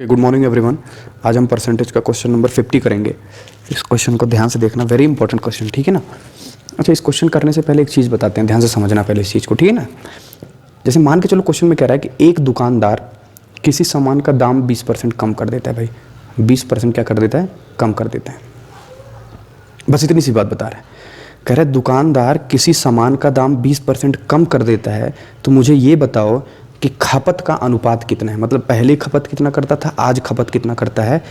Good morning everyone. आज हम percentage का क्वेश्चन नंबर 50 करेंगे। इस क्वेश्चन को ध्यान से देखना, वेरी इंपॉर्टेंट क्वेश्चन, ठीक है ना। अच्छा, इस क्वेश्चन करने से पहले एक चीज़ बताते हैं, ध्यान से समझना पहले इस चीज़ को, ठीक है ना। जैसे मान के चलो क्वेश्चन में कह रहा है कि एक दुकानदार किसी सामान का दाम 20% कम कर देता है। भाई 20% क्या कर देता है? कम कर देता है। बस इतनी सी बात बता रहा है। कह रहा है दुकानदार किसी सामान का दाम 20% कम कर देता है, तो मुझे ये बताओ कि खपत का अनुपात कितना है। मतलब पहले खपत कितना करता था, आज खपत कितना करता है,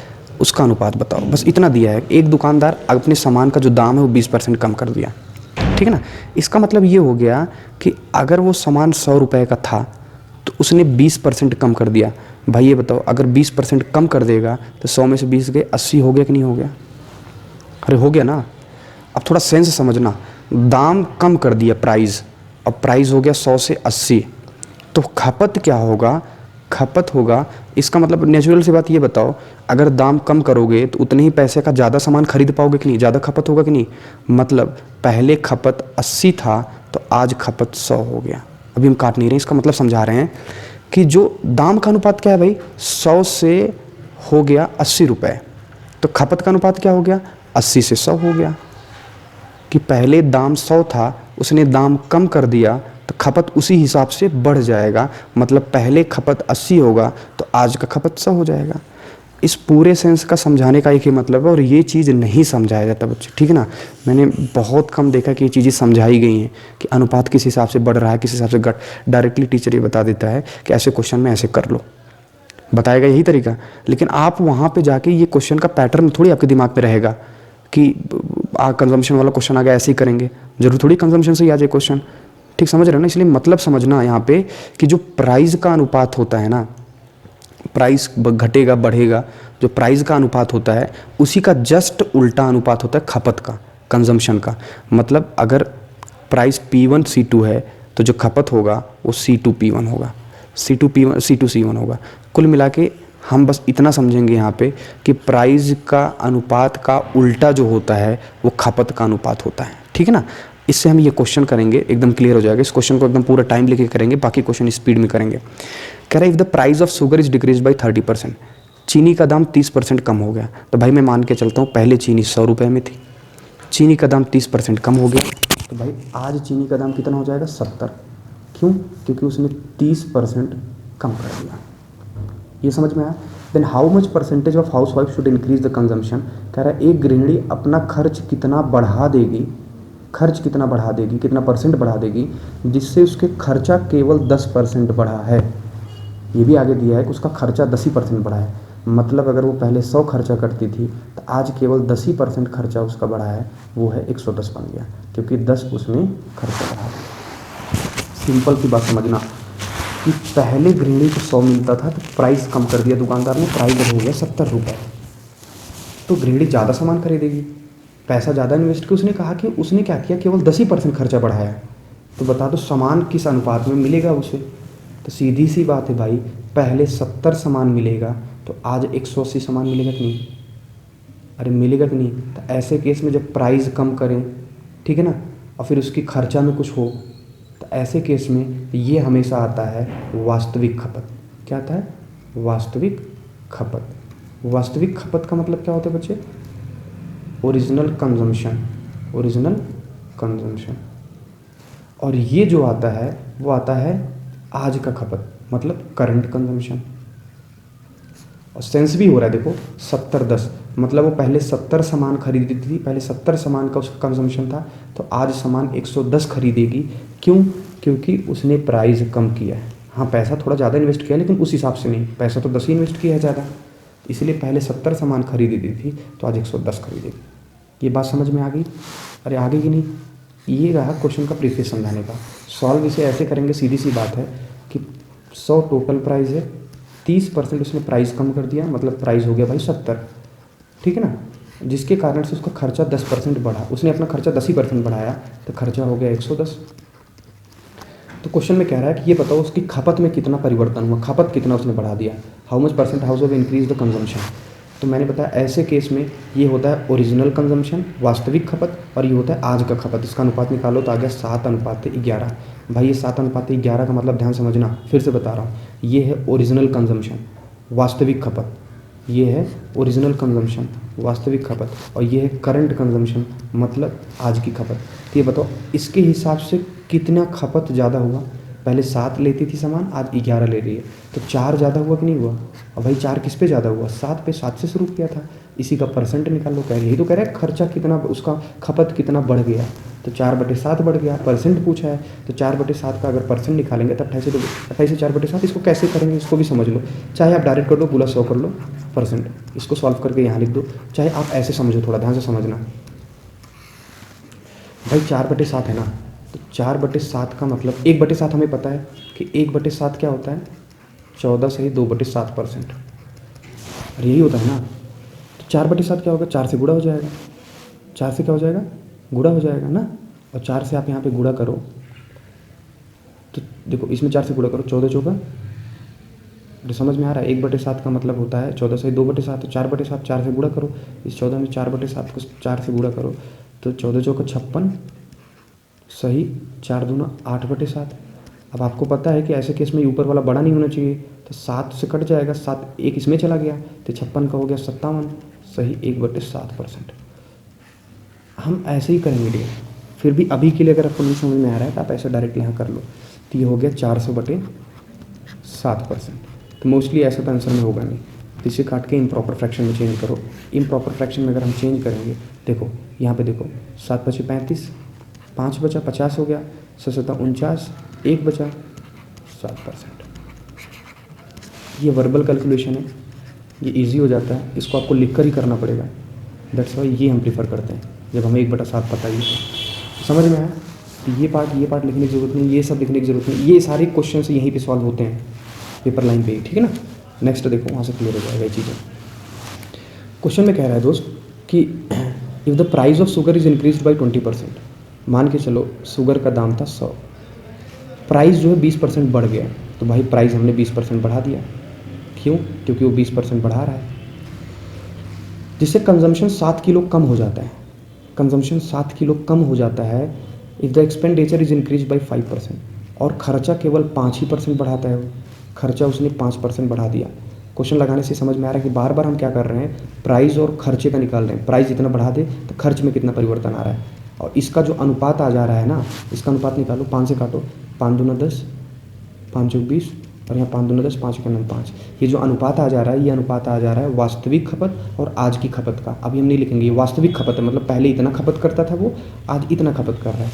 उसका अनुपात बताओ। बस इतना दिया है। एक दुकानदार अपने सामान का जो दाम है वो 20% कम कर दिया, ठीक है ना। इसका मतलब ये हो गया कि अगर वो सामान 100 रुपये का था तो उसने 20% कम कर दिया। भाई ये बताओ, अगर 20% कम कर देगा तो 100 में से 20 गए, 80 हो गया कि नहीं हो गया? अरे हो गया ना। अब थोड़ा सेंस समझना, दाम कम कर दिया प्राइस, अब प्राइस हो गया 100 से 80, तो खपत क्या होगा? खपत होगा, इसका मतलब नेचुरल सी बात ये बताओ, अगर दाम कम करोगे तो उतने ही पैसे का ज़्यादा सामान खरीद पाओगे कि नहीं, ज़्यादा खपत होगा कि नहीं। मतलब पहले खपत 80 था तो आज खपत 100 हो गया। अभी हम काट नहीं रहे, इसका मतलब समझा रहे हैं कि जो दाम का अनुपात क्या है भाई, 100 से हो गया 80 रुपये, तो खपत का अनुपात क्या हो गया? 80 से 100 हो गया। कि पहले दाम 100 था, उसने दाम कम कर दिया तो खपत उसी हिसाब से बढ़ जाएगा। मतलब पहले खपत 80 होगा तो आज का खपत 100 हो जाएगा। इस पूरे सेंस का समझाने का एक ही मतलब है, और ये चीज़ नहीं समझाया जाता बच्चे, ठीक है ना। मैंने बहुत कम देखा कि ये चीज़ें समझाई गई हैं कि अनुपात किस हिसाब से बढ़ रहा है, किस हिसाब से घट। डायरेक्टली टीचर ये बता देता है कि ऐसे क्वेश्चन में ऐसे कर लो, बताएगा यही तरीका। लेकिन आप वहाँ पे जाके ये क्वेश्चन का पैटर्न थोड़ी आपके दिमाग में रहेगा कि कंजम्पशन वाला क्वेश्चन आ गया ऐसे ही करेंगे, जरूर थोड़ी कंजम्पशन से ही आ जाए क्वेश्चन, ठीक समझ रहे हो ना। इसलिए मतलब समझना यहाँ पे कि जो प्राइस का अनुपात होता है ना, प्राइस घटेगा बढ़ेगा, जो प्राइस का अनुपात होता है उसी का जस्ट उल्टा अनुपात होता है खपत का, कंजम्पशन का। मतलब अगर प्राइस P1 C2 है तो जो खपत होगा वो C2 P1 होगा, C2 P1 C2 C1 होगा। कुल मिला के हम बस इतना समझेंगे यहाँ पे कि प्राइस का अनुपात का उल्टा जो होता है वो खपत का अनुपात होता है, ठीक है ना। इससे हम ये क्वेश्चन करेंगे, एकदम क्लियर हो जाएगा। इस क्वेश्चन को एकदम पूरा टाइम लेके करेंगे, बाकी क्वेश्चन स्पीड में करेंगे। कह रहा है if the price of sugar is decrease by 30%, चीनी का दाम 30% कम हो गया। तो भाई मैं मान के चलता हूँ पहले चीनी 100 रुपये में थी, चीनी का दाम 30% कम हो गया, तो भाई आज चीनी का दाम कितना हो जाएगा? 70। क्यों? क्योंकि उसने 30% कम कर दिया। ये समझ में आया। Then how much percentage of housewife should increase the consumption. कह रहा है एक गृहिणी अपना खर्च कितना बढ़ा देगी, खर्च कितना बढ़ा देगी, कितना परसेंट बढ़ा देगी जिससे उसके खर्चा केवल 10% बढ़ा है। ये भी आगे दिया है कि उसका खर्चा 10% बढ़ा है। मतलब अगर वो पहले 100 खर्चा करती थी तो आज केवल 10% खर्चा उसका बढ़ा है, वो है 110 बन गया, क्योंकि 10 उसने खर्चा बढ़ा दिया। सिंपल सी बात समझना कि पहले गृहिणी को 100 मिलता था तो प्राइस कम कर दिया दुकानदार ने, प्राइस हो गया 70 रुपये, तो गृहिणी ज़्यादा सामान खरीदेगी, पैसा ज़्यादा इन्वेस्ट किया। उसने कहा कि उसने क्या किया, केवल 10% खर्चा बढ़ाया। तो बता दो सामान किस अनुपात में मिलेगा उसे। तो सीधी सी बात है भाई, पहले 70 सामान मिलेगा तो आज 180 सामान मिलेगा कि नहीं? अरे मिलेगा कि नहीं? तो ऐसे केस में जब प्राइस कम करें, ठीक है ना, और फिर उसकी खर्चा में कुछ हो, तो ऐसे केस में ये हमेशा आता है वास्तविक खपत। क्या आता है? वास्तविक खपत। वास्तविक खपत का मतलब क्या होता है बच्चे? Original consumption, original consumption. और ये जो आता है वो आता है आज का खपत, मतलब करंट कंजम्पशन। और सेंस भी हो रहा है, देखो 70-10, मतलब वो पहले 70 सामान खरीदती थी, पहले 70 सामान का उसका कंजम्पशन था, तो आज सामान 110 खरीदेगी। क्यों? क्योंकि उसने प्राइस कम किया है। हाँ पैसा थोड़ा ज़्यादा इन्वेस्ट किया लेकिन उस हिसाब से नहीं, पैसा तो 10 ही इन्वेस्ट किया है ज़्यादा, इसलिए पहले 70 सामान खरीदी थी तो आज 110 खरीदेगी। ये बात समझ में आ गई? अरे आ गई कि नहीं? ये रहा क्वेश्चन का प्रीफेस समझाने का। सॉल्व इसे ऐसे करेंगे, सीधी सी बात है कि 100 टोटल प्राइस है, 30% उसने प्राइस कम कर दिया, मतलब प्राइस हो गया भाई 70, ठीक है ना, जिसके कारण से उसका खर्चा 10% बढ़ा। उसने अपना खर्चा 10% बढ़ाया तो खर्चा हो गया 110। तो क्वेश्चन में कह रहा है कि ये बताओ उसकी खपत में कितना परिवर्तन हुआ, खपत कितना उसने बढ़ा दिया, how much percent house of increase the consumption. तो मैंने बताया ऐसे केस में ये होता है ओरिजिनल कंजम्पशन, वास्तविक खपत, और ये होता है आज का खपत। इसका अनुपात निकालो तो आ गया 7:11। भाई ये 7:11 का मतलब ध्यान समझना, फिर से बता रहा हूँ, ये है ओरिजिनल कंजम्पशन, वास्तविक खपत, ये है ओरिजिनल कंजम्पशन वास्तविक खपत, और ये है करंट कंजम्पशन मतलब आज की खपत। तो ये बताओ इसके हिसाब से कितना खपत ज़्यादा हुआ। पहले 7 लेती थी सामान, आज 11 ले रही है, तो 4 ज़्यादा हुआ कि नहीं हुआ। और भाई 4 किस पे ज़्यादा हुआ, 7 पे, 7 से शुरू किया था। इसी का परसेंट निकाल लो, कह रही है तो कह रहा है खर्चा कितना, उसका खपत कितना बढ़ गया, तो 4/7 बढ़ गया। परसेंट पूछा है तो 4/7 का अगर परसेंट निकालेंगे तो 28 से 4/7। इसको कैसे करेंगे इसको भी समझ लो, चाहे आप डायरेक्ट कर दो, पूरा 100 कर लो परसेंट, इसको सॉल्व करके यहाँ लिख दो, चाहे आप ऐसे समझो, थोड़ा ध्यान से समझना। भाई 4/7 है ना, तो 4/7 का मतलब 1/7 हमें पता है कि 1/7 क्या होता है, 14 से ही 2/7%, और यही होता है ना। तो 4/7 क्या होगा, 4 से गुणा हो जाएगा, 4 से क्या हो जाएगा, गुणा हो जाएगा ना। और 4 से आप यहाँ पे गुणा करो तो देखो इसमें 4 से गुणा करो, 14 चौका, तो समझ में आ रहा है। 1/7 का मतलब होता है 14 से 2/7, तो 4/7, 4 से गुणा करो, इस 14 में 4/7 को 4 से गुणा करो तो 14 चौका 56, सही, 4 दूना 8/7। अब आपको पता है कि ऐसे केस में ऊपर वाला बड़ा नहीं होना चाहिए, तो 7 से कट जाएगा, 7 एक इसमें चला गया, तो 56 का हो गया 57, सही, 1/7%। हम ऐसे ही करेंगे डियर, फिर भी अभी के लिए अगर आपको नहीं समझ में आ रहा है तो आप ऐसे डायरेक्ट यहाँ कर लो। तो ये हो गया 400/7%। तो मोस्टली ऐसा तो आंसर में होगा नहीं, तो इसे काट के इम्प्रॉपर फ्रैक्शन में चेंज करो। इम्प्रॉपर फ्रैक्शन में अगर हम चेंज करेंगे, देखो यहाँ पे देखो, 7 × 35, 5 बचा, 50 हो गया, 7 × 49, 1 बचा, 7%। ये वर्बल कैलकुलेशन है, ये इजी हो जाता है, इसको आपको लिख कर ही करना पड़ेगा। दैट्स वाई ये हम प्रीफर करते हैं जब हमें 1/7 पता ही। समझ में आया। तो ये पार्ट लिखने की ज़रूरत नहीं, ये सब लिखने की ज़रूरत नहीं, ये सारे क्वेश्चन यहीं पे सॉल्व होते हैं पेपर लाइन पे ही, ठीक है ना। नेक्स्ट देखो, वहाँ से क्लियर हो जाएगा ये चीज़ें। क्वेश्चन में कह रहा है दोस्त कि if the price of sugar is increase by 20%, मान के चलो शुगर का दाम था 100, प्राइस जो है 20% बढ़ गया, तो भाई प्राइस हमने 20% बढ़ा दिया। क्यों, क्योंकि वो 20% बढ़ा रहा है, जिससे कंजम्पशन 7 किलो कम हो जाता है। कंजम्पशन 7 किलो कम हो जाता है if the expenditure is increase by 5%, और खर्चा केवल 5% बढ़ाता है वो, खर्चा उसने 5% बढ़ा दिया। क्वेश्चन लगाने से समझ में आ रहा है कि बार बार हम क्या कर रहे हैं, प्राइस और खर्चे का निकाल रहे हैं। प्राइस जितना बढ़ा दे तो खर्च में कितना परिवर्तन आ रहा है, और इसका जो अनुपात आ जा रहा है ना, इसका अनुपात निकालो। 5 से काटो, 5 दूना 10, 5 चौक 20, और यहाँ 5 दूना 10, 5 का 5। ये जो अनुपात आ जा रहा है, ये अनुपात आ जा रहा है वास्तविक खपत और आज की खपत का। अभी हम नहीं लिखेंगे, ये वास्तविक खपत है, मतलब पहले इतना खपत करता था वो, आज इतना खपत कर रहा है।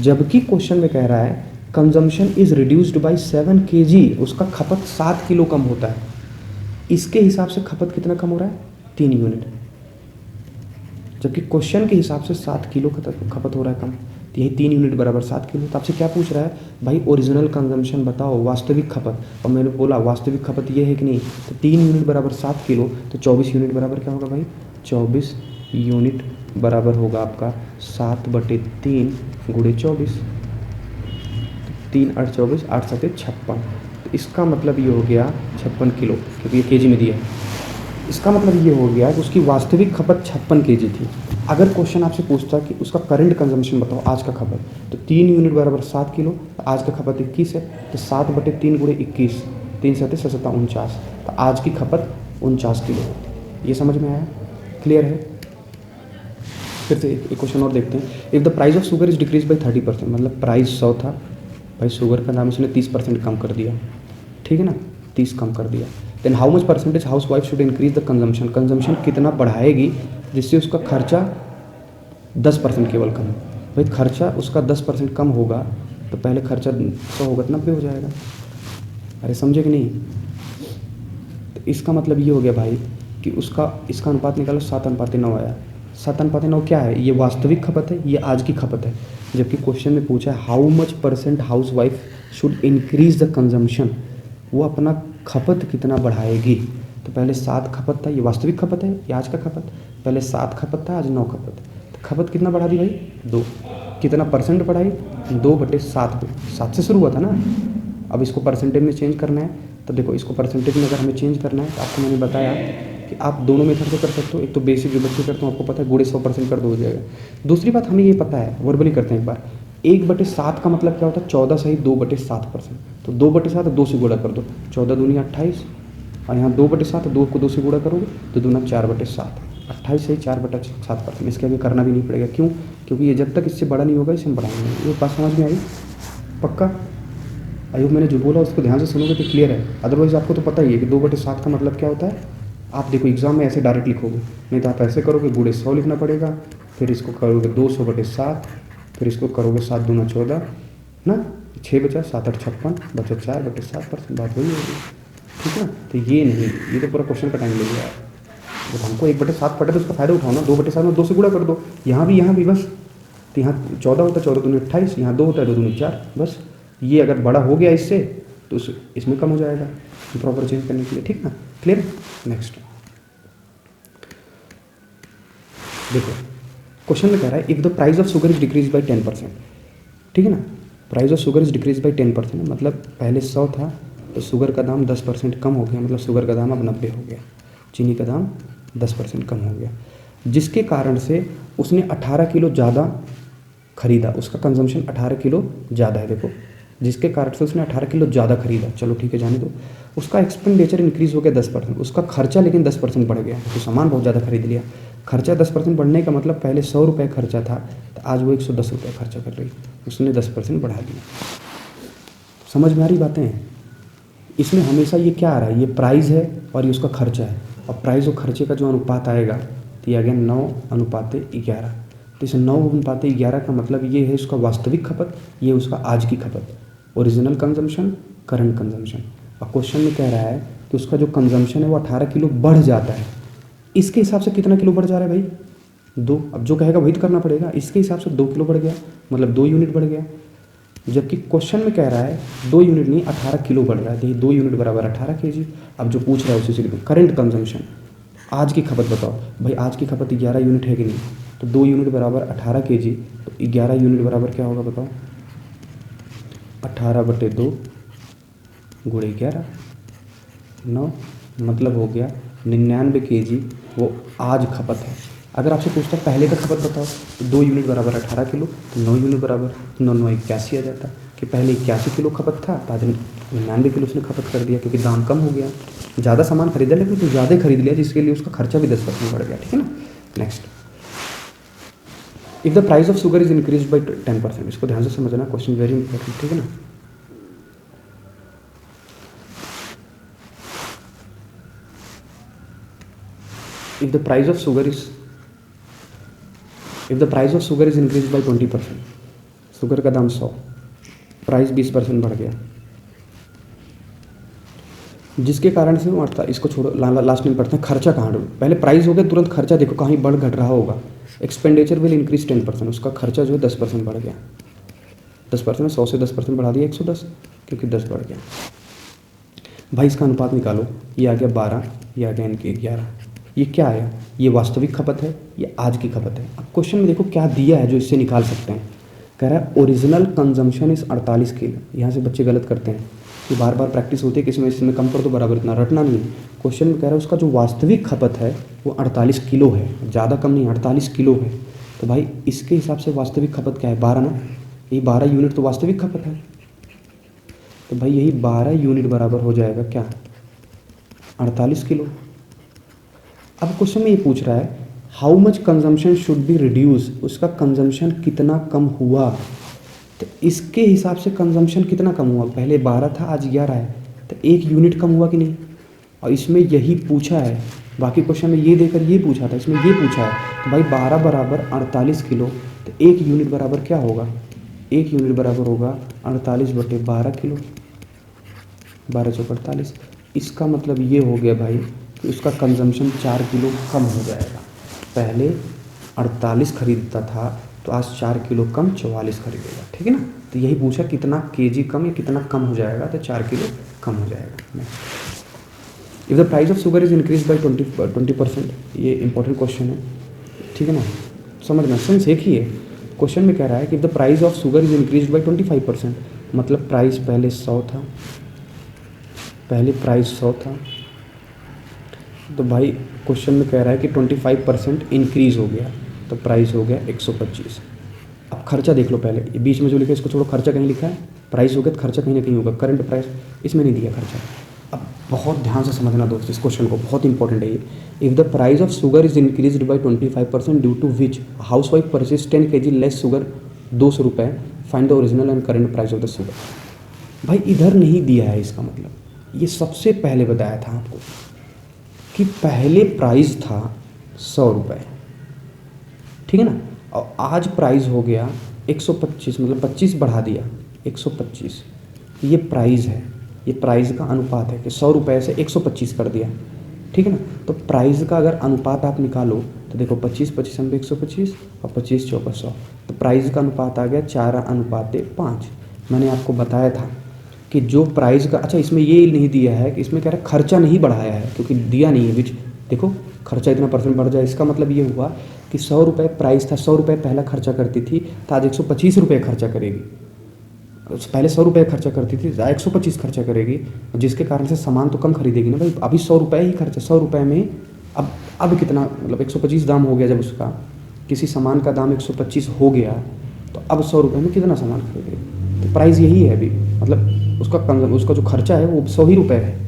जबकि क्वेश्चन में कह रहा है consumption is reduced by 7 kg, उसका खपत 7 किलो कम होता है। इसके हिसाब से खपत कितना कम हो रहा है, 3 यूनिट, जबकि क्वेश्चन के हिसाब से 7 किलो खपत हो रहा है कम। तो यही 3 यूनिट बराबर 7 किलो। तो आपसे क्या पूछ रहा है भाई, ओरिजिनल कंजम्पशन बताओ, वास्तविक खपत, और मैंने बोला वास्तविक खपत ये है कि नहीं, तो 3 यूनिट बराबर 7 किलो, तो 24 यूनिट बराबर क्या होगा भाई, 24 यूनिट बराबर होगा आपका 7/3 गुणे 24, 3 8 24, 8 7 56। तो इसका मतलब ये हो गया 56 किलो, क्योंकि ये केजी में दिया है। इसका मतलब ये हो गया कि उसकी वास्तविक खपत 56 kg थी। अगर क्वेश्चन आपसे पूछता कि उसका करंट कंजम्पशन बताओ आज का खपत, तो 3 यूनिट बराबर 7 किलो, तो आज का खपत 21 है, तो 7/3 गुणे 21, 3 7 7 49, तो आज की खपत 49 किलो। ये समझ में आया, क्लियर है। फिर से एक क्वेश्चन और देखते हैं। If the price of sugar is decrease by 30%, मतलब प्राइस 100 था, भाई शुगर का दाम इसने 30% कम कर दिया, ठीक है ना, 30 कम कर दिया। Then how much percentage housewife should increase the consumption, consumption कितना बढ़ाएगी जिससे उसका खर्चा 10% केवल कम हो। भाई खर्चा उसका 10% कम होगा, तो पहले खर्चा 100 होगा तो 90 हो जाएगा। अरे समझे कि नहीं। तो इसका मतलब ये हो गया भाई कि इसका अनुपात निकालो, 7:9 आया। 7:9 क्या है, ये वास्तविक खपत है, ये आज की खपत है। जबकि क्वेश्चन में पूछा है how much % house wife should increase the consumption, वो अपना खपत कितना बढ़ाएगी। तो पहले 7 खपत था, ये वास्तविक खपत है, ये आज का खपत। पहले 7 खपत था, आज 9 खपत। तो खपत कितना बढ़ा दी भाई, 2। कितना परसेंट बढ़ाई, 2/7 पे, 7 से शुरू हुआ था ना। अब इसको परसेंटेज में चेंज करना है, तो देखो इसको परसेंटेज में अगर हमें चेंज करना है, तो आपको मैंने बताया कि आप दोनों मेथड से कर सकते हो। एक तो बेसिक जो बच्चे करते हो आपको पता है, गुणे 100% कर दो हो जाएगा। दूसरी बात हमें ये पता है, वर्बली करते हैं एक बार, 1/7 का मतलब क्या होता है, 14 सही 2/7%। तो 2/7 2 से गुणा कर दो, 14 दूनी 28, और यहाँ 2/7, 2 को 2 से गुणा करोगे तो 2 × 4/7, 28 है 4/7%। इसके आगे करना भी नहीं पड़ेगा, क्यों? क्योंकि ये जब तक इससे बड़ा नहीं होगा इसे हम बढ़ाएंगे। ये बात समझ में आई? पक्का? आयोग मैंने जो बोला उसको ध्यान से सुनोगे तो क्लियर है। अदरवाइज़ आपको तो पता ही है कि 2/7 का मतलब क्या होता है। आप देखो एग्जाम में ऐसे डायरेक्ट लिखोगे, नहीं तो आप ऐसे करोगे, गुणे 100 लिखना पड़ेगा, फिर इसको करोगे 200/7, फिर इसको करोगे 7 दूना 14 ना, 6 बचा, 7 8 56, बचा 4/7%। बात वही होगी, ठीक है ना। तो ये नहीं, ये तो पूरा क्वेश्चन का टाइम ले लिया। जब हमको 1/7 पढ़े तो उसका फायदा उठाओ ना। 2/7 में 2 से गुणा कर दो, यहाँ भी बस। तो यहाँ 14 होता है, 14 दूनी 28, यहाँ 2 होता है, 2 दूनी 4, बस। ये अगर बड़ा हो गया इससे तो इसमें कम हो जाएगा प्रॉपर चेंज करने के लिए, ठीक ना। क्लियर? नेक्स्ट देखो, क्वेश्चन में कह रहा है if the price of sugar is decrease by 10%, ठीक है ना। Price of sugar is decrease by 10%, मतलब पहले 100 था तो शुगर का दाम 10% कम हो गया, मतलब शुगर का दाम अब 90 हो गया, चीनी का दाम 10% कम हो गया, जिसके कारण से उसने 18 किलो ज़्यादा खरीदा। उसका कंजम्पशन 18 किलो ज़्यादा है, देखो, जिसके कारण से उसने 18 किलो ज़्यादा खरीदा। चलो ठीक है, जाने दो। उसका एक्सपेंडिचर इंक्रीज़ हो गया 10%, उसका खर्चा लेकिन 10% बढ़ गया, तो सामान बहुत ज़्यादा खरीद लिया। खर्चा 10% बढ़ने का मतलब पहले 100 रुपये खर्चा था तो आज वो 110 रुपये खर्चा कर रही, उसने 10% बढ़ा दिया। समझ में आ रही बातें हैं? इसमें हमेशा ये क्या आ रहा है, ये प्राइस है और ये उसका खर्चा है, और प्राइस और खर्चे का जो अनुपात आएगा तो ये आ गया 9:11। तो इस 9:11 का मतलब ये है उसका वास्तविक खपत, ये उसका आज की खपत, ओरिजिनल कंजम्पशन, करंट कंजम्पशन। और क्वेश्चन में कह रहा है कि उसका जो कंजम्पशन है वो 18 किलो बढ़ जाता है। इसके हिसाब से कितना किलो बढ़ जा रहा है भाई? 2। अब जो कहेगा वही तो करना पड़ेगा। इसके हिसाब से 2 किलो बढ़ गया, मतलब 2 यूनिट बढ़ गया, जबकि क्वेश्चन में कह रहा है 2 यूनिट नहीं 18 किलो बढ़ रहा है। तो ये 2 यूनिट बराबर 18 kg। अब जो पूछ रहा है उसी से लिखो करंट कंजम्पशन, आज की खपत बताओ भाई। आज की खपत 11 यूनिट है कि नहीं? तो 2 यूनिट बराबर 18 kg, तो 11 यूनिट बराबर क्या होगा बताओ? 18/2 गुणे 11, 9, मतलब हो गया 99 kg वो आज खपत है। अगर आपसे पूछता पहले का खपत बताओ तो 2 यूनिट बराबर 18 किलो, तो 9 यूनिट बराबर 9 9 81 आ जाता कि पहले 81 किलो खपत था तो आज 99 किलो उसने खपत कर दिया, क्योंकि दाम कम हो गया, ज़्यादा सामान खरीदा लेकिन तो ज़्यादा खरीद लिया, जिसके लिए उसका खर्चा भी 10% बढ़ गया, ठीक है ना। Next, if the price of sugar is increase by 10%, इसको ध्यान से समझना, क्वेश्चन वेरी इंपॉर्टेंट, ठीक है ना। If the price of sugar is increased by 20%, sugar का दाम 100, प्राइस 20% बढ़ गया, जिसके कारण से वो इसको छोड़ो, लास्ट में पढ़ते हैं खर्चा कहाँ डूब। पहले प्राइस हो गया, तुरंत खर्चा देखो कहीं बढ़ घट रहा होगा। एक्सपेंडिचर विल इंक्रीज 10%, उसका खर्चा जो है 10% बढ़ गया। 10%, 100 से 10% बढ़ा दिया 110, क्योंकि 10 बढ़ गया। भाई इसका अनुपात निकालो, ये आ गया 12, ये आ गया इनके 11। ये क्या आया? ये वास्तविक खपत है, ये आज की खपत है। अब क्वेश्चन में देखो क्या दिया है जो इससे निकाल सकते हैं। कह रहा है ओरिजिनल कंजम्पशन इस 48 किलो। यहाँ से बच्चे गलत करते हैं कि बार बार प्रैक्टिस होती है, किसी में कम कर दो बराबर, इतना रटना नहीं। क्वेश्चन में कह रहा है उसका जो वास्तविक खपत है वो 48 किलो है, ज़्यादा कम नहीं, 48 किलो है। तो भाई इसके हिसाब से वास्तविक खपत क्या है? 12 ना, ये 12 यूनिट तो वास्तविक खपत है। तो भाई यही 12 यूनिट बराबर हो जाएगा क्या? 48 किलो। अब क्वेश्चन में ये पूछ रहा है how much consumption should be reduce, उसका कंजम्पशन कितना कम हुआ। तो इसके हिसाब से कंजम्पशन कितना कम हुआ? पहले 12 था, आज 11 है, तो 1 यूनिट कम हुआ कि नहीं? और इसमें यही पूछा है, बाकी क्वेश्चन में ये देकर ये पूछा था, इसमें ये पूछा है। तो भाई 12 बराबर 48 किलो, तो 1 यूनिट बराबर क्या होगा? 1 यूनिट बराबर होगा 48/12 किलो, 12 × 48। इसका मतलब ये हो गया भाई कि उसका कंजम्पशन 4 किलो कम हो जाएगा। पहले 48 खरीदता था तो आज 4 किलो कम 44 खरीदेगा, ठीक है ना। तो यही पूछा कितना केजी कम या कितना कम हो जाएगा, तो 4 किलो कम हो जाएगा। If the price of sugar is increase by 20%, ये इंपॉर्टेंट क्वेश्चन है, ठीक है ना। समझना, सेंस एक ही है। क्वेश्चन में कह रहा है कि if the price of sugar is increase by 25%, मतलब प्राइस पहले 100 था, पहले प्राइस 100 था, तो भाई क्वेश्चन में कह रहा है कि 25% इंक्रीज़ हो गया, तो प्राइस हो गया 125। अब खर्चा देख लो, पहले ये बीच में जो लिखा है इसको छोड़ो, खर्चा कहीं लिखा है, प्राइस हो गया तो खर्चा कहीं ना कहीं होगा, करंट प्राइस, इसमें नहीं दिया खर्चा। अब बहुत ध्यान से समझना दोस्त इस क्वेश्चन को, बहुत इंपॉर्टेंट है ये। If the price of sugar is increase by 25% due to which house wife purchase 10 kg less sugar, 200 रुपये, find the original and current price of the sugar. भाई इधर नहीं दिया है, इसका मतलब ये सबसे पहले बताया था आपको कि पहले प्राइस था 100 रुपये, ठीक है ना, और आज प्राइस हो गया 125, मतलब 25 बढ़ा दिया 125। ये प्राइस है, ये प्राइस का अनुपात है कि 100 रुपये से 125 कर दिया, ठीक है ना। तो प्राइस का अगर अनुपात आप निकालो तो देखो 25 25 125 और 25 चौका 100, तो प्राइस का अनुपात आ गया 4:5। मैंने आपको बताया था कि जो प्राइस का, अच्छा इसमें ये नहीं दिया है कि इसमें कह रहा है खर्चा नहीं बढ़ाया है, क्योंकि दिया नहीं है विच, देखो खर्चा इतना % बढ़ जाए, इसका मतलब ये हुआ कि 100 रुपये प्राइस था, 100 रुपये पहला खर्चा करती थी तो आज 125 रुपये खर्चा करेगी। पहले 100 रुपये खर्चा करती थी, 125 खर्चा करेगी, जिसके कारण से सामान तो कम खरीदेगी ना भाई। अभी 100 रुपये ही खर्चा, 100 रुपये में अब कितना, मतलब 125 दाम हो गया, जब उसका किसी सामान का दाम 125 हो गया तो अब 100 रुपये में कितना सामान खरीदेगी। तो प्राइस यही है अभी, मतलब उसका जो खर्चा है वो 100 ही रुपये है।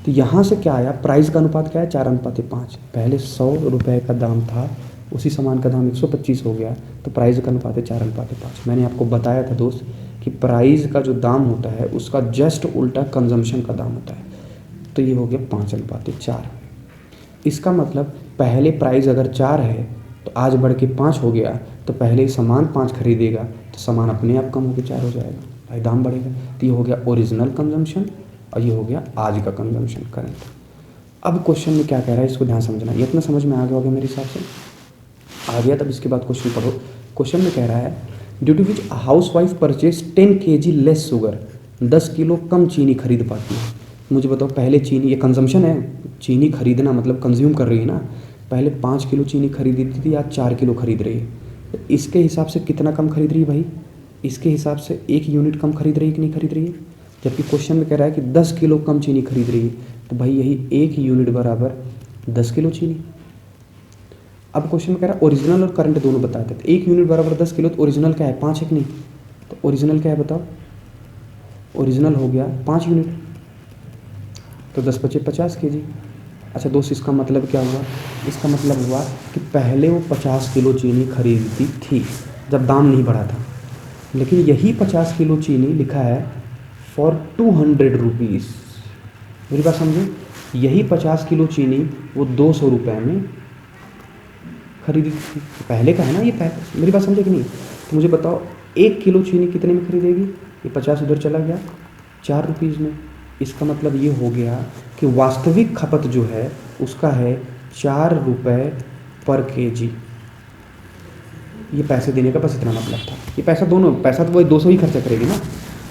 तो यहाँ से क्या आया, प्राइस का अनुपात क्या है 4:5। पहले 100 रुपये का दाम था, उसी सामान का दाम 125 हो गया, तो प्राइस का अनुपात है 4:5। मैंने आपको बताया था दोस्त कि प्राइस का जो दाम होता है उसका जस्ट उल्टा कंजम्पशन का दाम होता है। तो ये हो गया 5:4। इसका मतलब पहले प्राइस अगर 4 है तो आज बढ़ के 5 हो गया, तो पहले ही सामान 5 खरीदेगा तो सामान अपने आप कम होकर 4 हो जाएगा, भाई दाम बढ़ेगा। तो ये हो गया ओरिजिनल कंजम्पशन और ये हो गया आज का कंजम्पशन करंट। अब क्वेश्चन में क्या कह रहा है, इसको ध्यान समझना। ये इतना समझ में आ गया होगा मेरे हिसाब से, आ गया। तब इसके बाद क्वेश्चन पढ़ो। क्वेश्चन में कह रहा है due to which house wife purchase 10 kg less sugar, 10 kilo कम चीनी खरीद पाती है। मुझे बताओ पहले चीनी, ये कंजम्पशन है, चीनी खरीदना मतलब कंज्यूम कर रही है ना। पहले 5 किलो चीनी खरीदी थी, आज 4 किलो खरीद रही है। तो इसके हिसाब से कितना कम खरीद रही है भाई, इसके हिसाब से 1 यूनिट कम खरीद रही है कि नहीं खरीद रही है। जबकि क्वेश्चन में कह रहा है कि 10 किलो कम चीनी खरीद रही है, तो भाई यही 1 यूनिट बराबर 10 किलो चीनी। अब क्वेश्चन में कह रहा है ओरिजिनल और करंट दोनों बताते हैं। तो 1 यूनिट बराबर 10 किलो, तो ओरिजिनल क्या है 5 है कि नहीं। तो ओरिजिनल क्या है बताओ, ओरिजिनल हो गया 5 यूनिट, तो 10 बचे 50 kg। अच्छा दोस्त इसका मतलब क्या हुआ, इसका मतलब हुआ कि पहले वो 50 किलो चीनी खरीदती थी जब दाम नहीं बढ़ा था, लेकिन यही 50 किलो चीनी लिखा है फॉर 200 रुपीज़। मेरी बात समझो, यही 50 किलो चीनी वो 200 रुपये में खरीदी थी। पहले का है ना ये, पहले मेरी बात समझे कि नहीं। तो मुझे बताओ 1 किलो चीनी कितने में खरीदेगी, ये 50 उधर चला गया 4 रुपीज़ में। इसका मतलब ये हो गया कि वास्तविक खपत जो है उसका है 4 रुपये पर kg। ये पैसे देने का बस इतना मतलब था। ये पैसा दोनों, पैसा तो वही 200 ही खर्चा करेगी ना।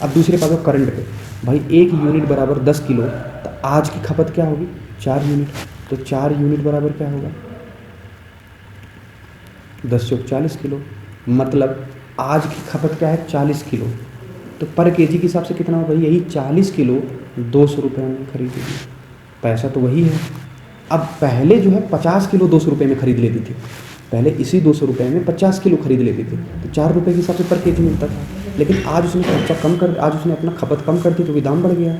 अब दूसरे पास करंट पे, भाई 1 यूनिट बराबर 10 किलो, तो आज की खपत क्या होगी 4 यूनिट। तो 4 यूनिट बराबर क्या होगा 10 चौक 40 किलो, मतलब आज की खपत क्या है 40 किलो। तो पर केजी के हिसाब से कितना होगा, यही 40 किलो 200 रुपये में खरीदेगी, पैसा तो वही है। अब पहले जो है 50 किलो 200 रुपये में खरीद लेती थी, पहले इसी 200 रुपये में 50 किलो खरीद लेती थी, तो 4 रुपये के हिसाब से पर केजी मिलता था। लेकिन आज उसने खर्चा कम कर, आज उसने अपना खपत कम कर दी, क्योंकि दाम बढ़ गया।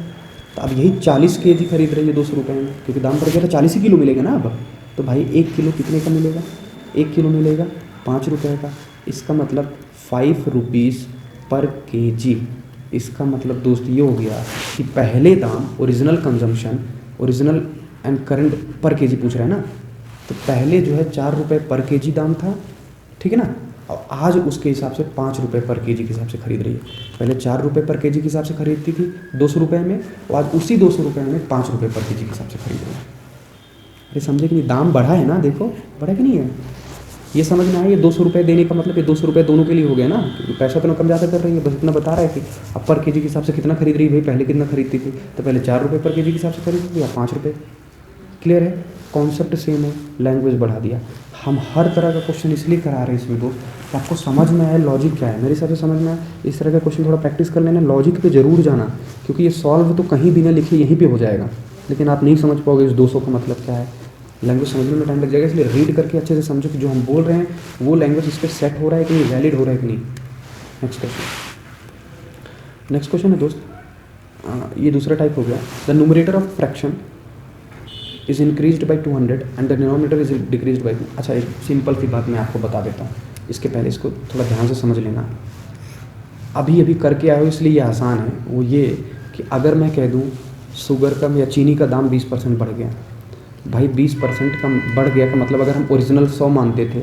तो अब यही 40 kg खरीद रही है 200 रुपये में, क्योंकि दाम बढ़ गया, तो 40 ही किलो मिलेगा ना अब। तो भाई 1 किलो कितने का मिलेगा, 1 किलो मिलेगा 5 रुपये का। इसका मतलब 5 रुपीज़ पर kg। इसका मतलब दोस्त ये हो गया कि पहले दाम original consumption, original and current पर केजी पूछ रहा है ना, तो पहले जो है 4 रुपये पर केजी दाम था, ठीक है ना। और आज उसके हिसाब से 5 रुपये पर केजी के हिसाब से खरीद रही है। पहले 4 रुपये पर केजी के हिसाब से खरीदती थी 200 रुपये में, और आज उसी 200 रुपये में 5 रुपये पर केजी के हिसाब से खरीद रही है। अरे समझे कि नहीं, दाम बढ़ा है ना, देखो बढ़ा कि नहीं है। ये समझ में आया, ये 200 रुपये देने का मतलब ये 200 रुपये दोनों के लिए हो गया ना, क्योंकि पैसा तो कम ज़्यादा कर रही है, बस इतना बता रहा है कि अब पर केजी के हिसाब से कितना खरीद रही है। भाई पहले कितना खरीदती थी, तो पहले 4 रुपये पर केजी के हिसाब से खरीदती थी, या 5 रुपये। क्लियर है, कॉन्सेप्ट सेम है, लैंग्वेज बढ़ा दिया। हम हर तरह का क्वेश्चन इसलिए करा रहे हैं इसमें दोस्त कि आपको समझ में आए लॉजिक क्या है। मेरे हिसाब से समझ में आए, इस तरह का क्वेश्चन थोड़ा प्रैक्टिस कर लेना, लॉजिक पे जरूर जाना, क्योंकि ये सॉल्व तो कहीं भी ना लिखे यहीं पे हो जाएगा, लेकिन आप नहीं समझ पाओगे इस 200 का मतलब क्या है। लैंग्वेज समझने में टाइम लग जाएगा, इसलिए रीड करके अच्छे से समझो कि जो हम बोल रहे हैं वो लैंग्वेज इस पर सेट हो रहा है कि नहीं, वैलिड हो रहा है कि नहीं। नेक्स्ट क्वेश्चन है दोस्त, ये दूसरा टाइप हो गया। The numerator of fraction is increased by 200 and the denominator is decreased by. अच्छा, एक सिंपल सी बात मैं आपको बता देता हूँ, इसके पहले इसको थोड़ा ध्यान से समझ लेना। अभी अभी करके आए हो इसलिए ये आसान है। वो ये कि अगर मैं कह दूँ शुगर का या चीनी का दाम 20% बढ़ गया, भाई 20% का बढ़ गया का मतलब अगर हम ओरिजिनल 100 मानते थे,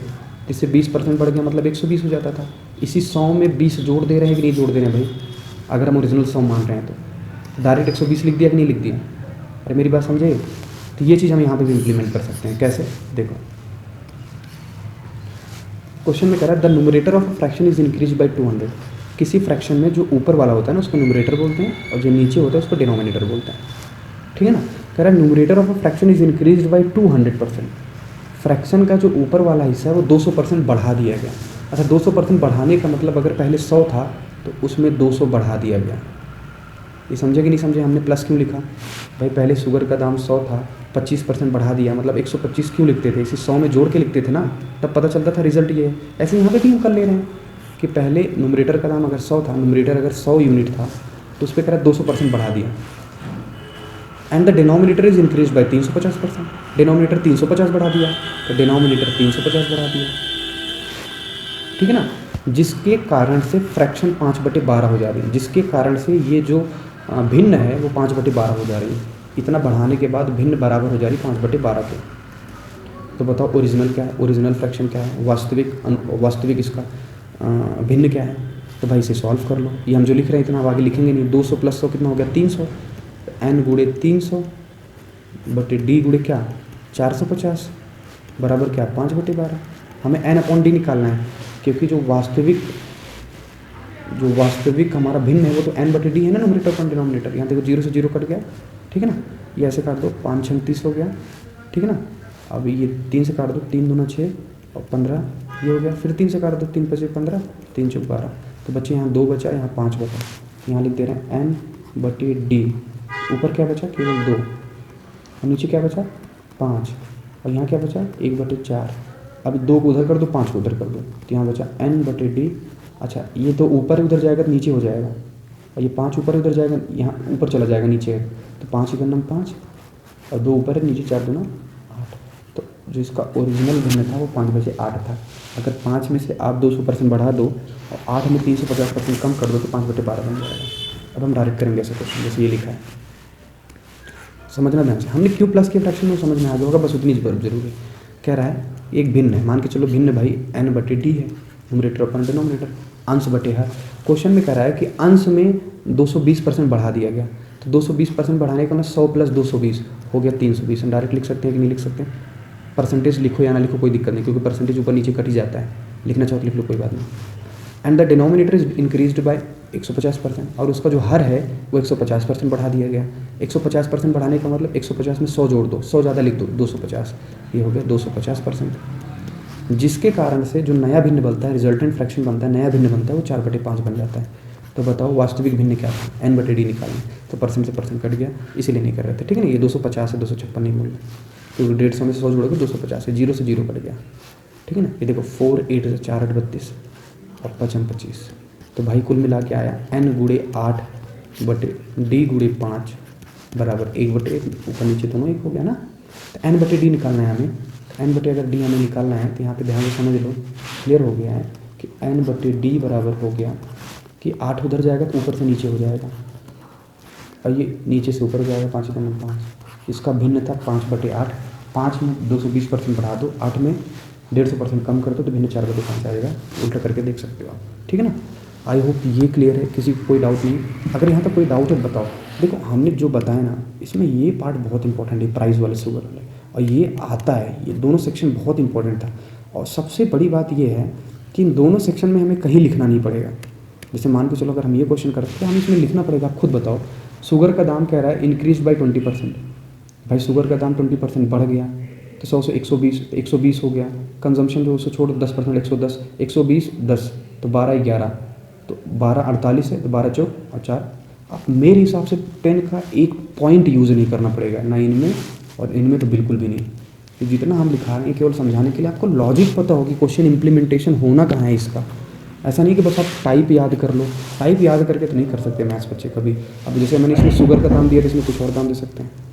इससे 20% बढ़ गया मतलब 120 हो जाता था। इसी 100 में 20 जोड़ दे रहे हैं कि नहीं जोड़ दे रहे हैं भाई? अगर हम ओरिजिनल 100 मान रहे हैं तो डायरेक्ट 120 लिख दिया कि नहीं लिख दिया? अरे मेरी बात समझे? तो ये चीज़ हम यहाँ पे भी इम्प्लीमेंट कर सकते हैं। कैसे? देखो, क्वेश्चन में कह रहा है the numerator of fraction is increase by 200। किसी फ्रैक्शन में जो ऊपर वाला होता है ना उसको न्यूमरेटर बोलते हैं, और जो नीचे होता है उसको डिनोमिनेटर बोलते हैं। ठीक है ना? कह रहा है numerator of fraction is increase by 200%। Fraction का जो ऊपर वाला हिस्सा है वो 200% बढ़ा दिया गया। अच्छा, 200% बढ़ाने का मतलब अगर पहले 100 था तो उसमें 200 बढ़ा दिया गया। ये समझे कि नहीं समझे? हमने प्लस क्यों लिखा भाई? पहले शुगर का दाम 100 था, 25% बढ़ा दिया, मतलब 125 क्यों लिखते थे? इसे 100 में जोड़ के लिखते थे ना, तब पता चलता था रिजल्ट ये है। ऐसे यहाँ पे भी हम कर ले रहे हैं कि पहले न्यूमरेटर का दाम अगर 100 था, न्यूमरेटर अगर 100 यूनिट था तो उस पर कह रहा है 200% बढ़ा दिया। And the denominator is increase by 350%। Denominator 350 बढ़ा दिया तो डिनोमिनेटर 350 बढ़ा दिया। ठीक है ना? जिसके कारण से फ्रैक्शन 5/12 हो जा रही है, जिसके कारण से ये जो भिन्न है वो 5/12 हो जा रही है। इतना बढ़ाने के बाद भिन्न बराबर हो जा रही है 5/12 के। तो बताओ ओरिजिनल क्या है? ओरिजिनल फ्रैक्शन क्या है? वास्तविक इसका भिन्न क्या है? तो भाई इसे सॉल्व कर लो। ये हम जो लिख रहे हैं इतना आगे लिखेंगे नहीं। 200 + 100 कितना हो गया? 300। n गुणे 300 बटे d गुणे क्या 450 बराबर क्या 5/12। हमें n/d निकालना है, क्योंकि जो वास्तविक हमारा भिन्न है वो तो n/d है ना, न्यूमरेटर और डिनोमिनेटर। यहाँ देखो 0 से 0 कट गया। ठीक है ना? ये ऐसे काट दो, 5 × 36 हो गया। ठीक है ना? अब ये 3 से काट दो, 3 दूना 6 और 15 ये हो गया। फिर 3 से काट दो, 3 × 5 = 15, 3 × 12। तो बच्चे यहाँ 2 बचा, यहाँ 5 बचा। यहाँ लिख दे रहे हैं n/d। ऊपर क्या बचा? केवल 2। और नीचे क्या बचा? 5। और यहाँ क्या बचा? 1/4। अब 2 को उधर कर दो, 5 को उधर कर दो, तो यहाँ बचा n/d। अच्छा, ये तो ऊपर उधर जाएगा तो नीचे हो जाएगा, और ये 5 ऊपर उधर जाएगा, यहाँ ऊपर चला जाएगा नीचे है, तो 5 × 9 = 5 और 2 ऊपर है, नीचे 4 × 2 = 8। तो जो इसका ओरिजिनल भिन्न था वो 5/8 था। अगर 5 में से आप 200% बढ़ा दो और 8 में 350% कम कर दो तो 5/12 बन जाएगा। अब हम डायरेक्ट करेंगे ऐसे क्वेश्चन जैसे ये लिखा है। समझना ध्यान से। हमने क्यू प्लस के फ्रैक्शन में समझ में आ गया होगा, बस उतनी जरूरी है। कह रहा है एक भिन्न है, मान के चलो भिन्न भाई n/d है, न्यूमरेटर और डिनोमिनेटर, अंश बटे हर। क्वेश्चन में कह रहा है कि अंश में 220% बढ़ा दिया गया, तो 220% बढ़ाने का ना 100 + 220 हो गया 320। हम डायरेक्ट लिख सकते हैं कि नहीं लिख सकते? परसेंटेज लिखो या ना लिखो कोई दिक्कत नहीं, क्योंकि परसेंटेज ऊपर नीचे कट ही जाता है। लिखना चाहो तो लिख लो, कोई बात नहीं। And the denominator is increased by 150%, और उसका जो हर है वो 150% बढ़ा दिया गया। 150% बढ़ाने का मतलब 150 में 100 जोड़ दो, 100 ज़्यादा लिख दो, 250। ये हो गया 250%, जिसके कारण से जो नया भिन्न बनता है, रिजल्टेंट फ्रैक्शन बनता है, नया भिन्न बनता है वो 4/5 बन जाता है। तो बताओ वास्तविक भिन्न क्या था? n/d निकालना। तो परसेंट से परसेंट कट गया, इसीलिए नहीं कर रहे थे। ठीक है ना? ये 250 है, 256 नहीं बोल रहे, तो 150 में से 100 जोड़ोगे 250 है, 0 से 0 कट गया। ठीक है ना? ये देखो 4 8 से 4 8 32 और 5 25। तो भाई कुल मिला के आया n गुणे 8 बटे d गुणे 5 बराबर 1/1। ऊपर नीचे दोनों 1 हो गया ना। तो n/d निकालना है हमें। n/d अगर d हमें निकालना है तो यहाँ पे ध्यान से समझ लो, क्लियर हो गया है कि n/d बराबर हो गया कि 8 उधर जाएगा तो ऊपर से नीचे हो जाएगा, और ये नीचे से ऊपर हो जाएगा 5 × 9 = 5। इसका भिन्न था 5/8। 5 में 220% बढ़ा दो, 8 में 150% कम कर दो तो भिन्न 4/5 आएगा। उल्टा करके देख सकते हो आप। ठीक है ना? आई होप ये क्लियर है, किसी को कोई डाउट नहीं। अगर यहाँ तक कोई डाउट है बताओ। देखो हमने जो बताया ना, इसमें ये पार्ट बहुत इंपॉर्टेंट है, प्राइस वाले शुगर वाले, और ये आता है, ये दोनों सेक्शन बहुत इंपॉर्टेंट था। और सबसे बड़ी बात ये है कि इन दोनों सेक्शन में हमें कहीं लिखना नहीं पड़ेगा। जैसे मान के चलो अगर हम ये क्वेश्चन करते हैं, हमें इसमें लिखना पड़ेगा। आप खुद बताओ, शुगर का दाम कह रहा है इंक्रीज बाई 20%। भाई शुगर का दाम 20% बढ़ गया तो 100 से 120 हो गया। कंजम्पशन जो उससे छोड़ो 10%, 110, 120 10 तो 12 11 तो 12 48 है, तो 12 4 और 4। अब मेरे हिसाब से 10 का एक पॉइंट यूज़ नहीं करना पड़ेगा, ना इनमें और इनमें तो बिल्कुल भी नहीं। तो जितना हम लिखा रहे हैं केवल समझाने के लिए, आपको लॉजिक पता हो कि क्वेश्चन इम्प्लीमेंटेशन होना कहाँ है इसका, ऐसा नहीं कि बस आप टाइप याद कर लो, टाइप याद करके तो नहीं कर सकते मैथ्स बच्चे कभी। अब जैसे मैंने इसमें शुगर का दाम दिया तो इसमें कुछ और दाम दे सकते हैं।